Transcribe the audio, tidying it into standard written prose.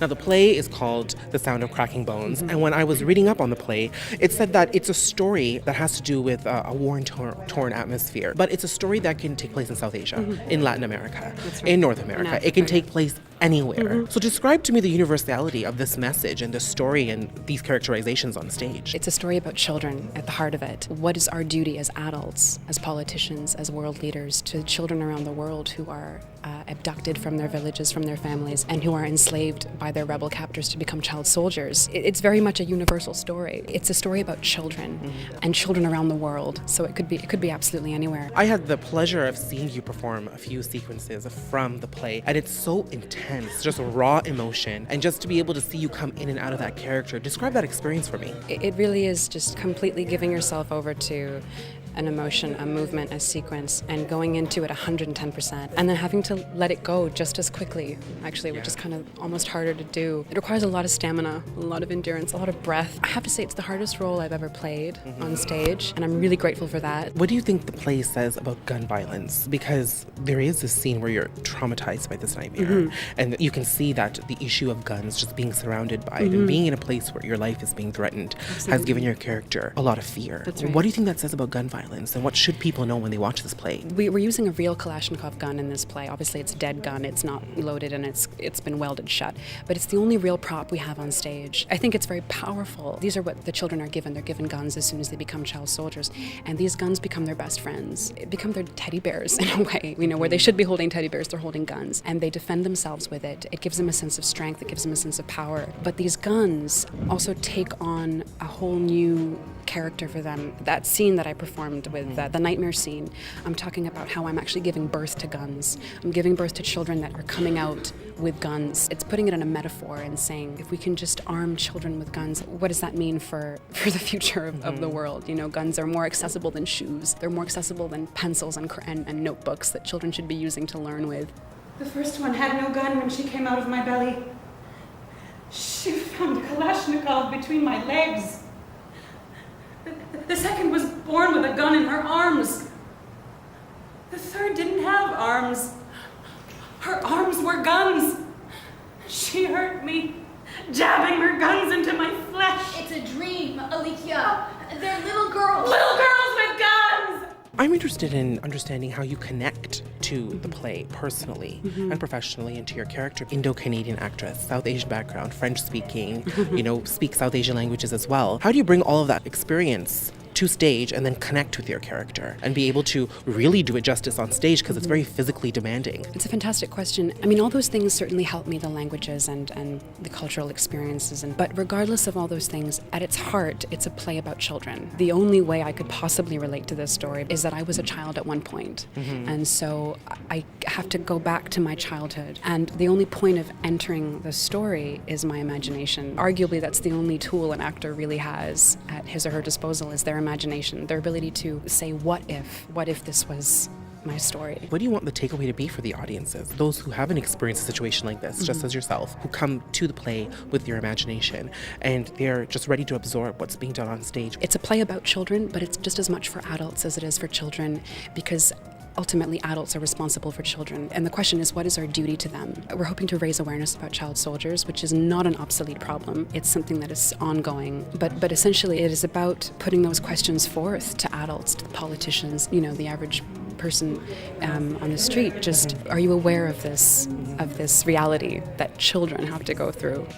Now, the play is called The Sound of Cracking Bones, and when I was reading up on the play, it said that it's a story that has to do with a war-torn atmosphere, but it's a story that can take place in South Asia, in Latin America, in North America. It can take place anywhere. So describe to me the universality of this message and the story and these characterizations on stage. It's a story about children at the heart of it. What is our duty as adults, as politicians, as world leaders, to children around the world who are abducted from their villages, from their families, and who are enslaved by their rebel captors to become child soldiers? It's very much a universal story. It's a story about children and children around the world. So it could be absolutely anywhere. I had the pleasure of seeing you perform a few sequences from the play, and it's so intense, just raw emotion, and just to be able to see you come in and out of that character. Describe that experience for me. It really is just completely giving yourself over to an emotion, a movement, a sequence, and going into it 110%, and then having to let it go just as quickly, actually, which is kind of almost harder to do. It requires a lot of stamina, a lot of endurance, a lot of breath. I have to say it's the hardest role I've ever played on stage, and I'm really grateful for that. What do you think the play says about gun violence? Because there is this scene where you're traumatized by this nightmare, and you can see that the issue of guns, just being surrounded by it and being in a place where your life is being threatened, has given your character a lot of fear. That's right. What do you think that says about gun violence, and what should people know when they watch this play? We're using a real Kalashnikov gun in this play. Obviously, it's a dead gun. It's not loaded, and it's been welded shut. But it's the only real prop we have on stage. I think it's very powerful. These are what the children are given. They're given guns as soon as they become child soldiers, and these guns become their best friends. It become their teddy bears in a way. Where they should be holding teddy bears, they're holding guns, and they defend themselves with it. It gives them a sense of strength. It gives them a sense of power. But these guns also take on a whole new character for them. That scene that I performed with, the nightmare scene, I'm talking about how I'm actually giving birth to guns. I'm giving birth to children that are coming out with guns. It's putting it in a metaphor and saying, if we can just arm children with guns, what does that mean for the future of the world? Guns are more accessible than shoes. They're more accessible than pencils and notebooks that children should be using to learn with. The first one had no gun when she came out of my belly. She found a Kalashnikov between my legs. The second was born with a gun in her arms. The third didn't have arms. Her arms were guns. She hurt me, jabbing her guns into my flesh. It's a dream, Elikia. They're little girls. Little girls with guns! I'm interested in understanding how you connect to the play personally and professionally, and to your character. Indo-Canadian actress, South Asian background, French speaking, speak South Asian languages as well. How do you bring all of that experience to stage and then connect with your character and be able to really do it justice on stage, because it's very physically demanding? It's a fantastic question. All those things certainly help me, the languages and the cultural experiences. But regardless of all those things, at its heart, it's a play about children. The only way I could possibly relate to this story is that I was a child at one point. And so I have to go back to my childhood. And the only point of entering the story is my imagination. Arguably, that's the only tool an actor really has at his or her disposal, is their imagination, their ability to say, what if this was my story. What do you want the takeaway to be for the audiences, those who haven't experienced a situation like this, just as yourself, who come to the play with your imagination and they're just ready to absorb what's being done on stage? It's a play about children, but it's just as much for adults as it is for children, because ultimately adults are responsible for children. And the question is, what is our duty to them? We're hoping to raise awareness about child soldiers, which is not an obsolete problem. It's something that is ongoing. But essentially it is about putting those questions forth to adults, to the politicians, the average person on the street. Just, are you aware of this reality that children have to go through?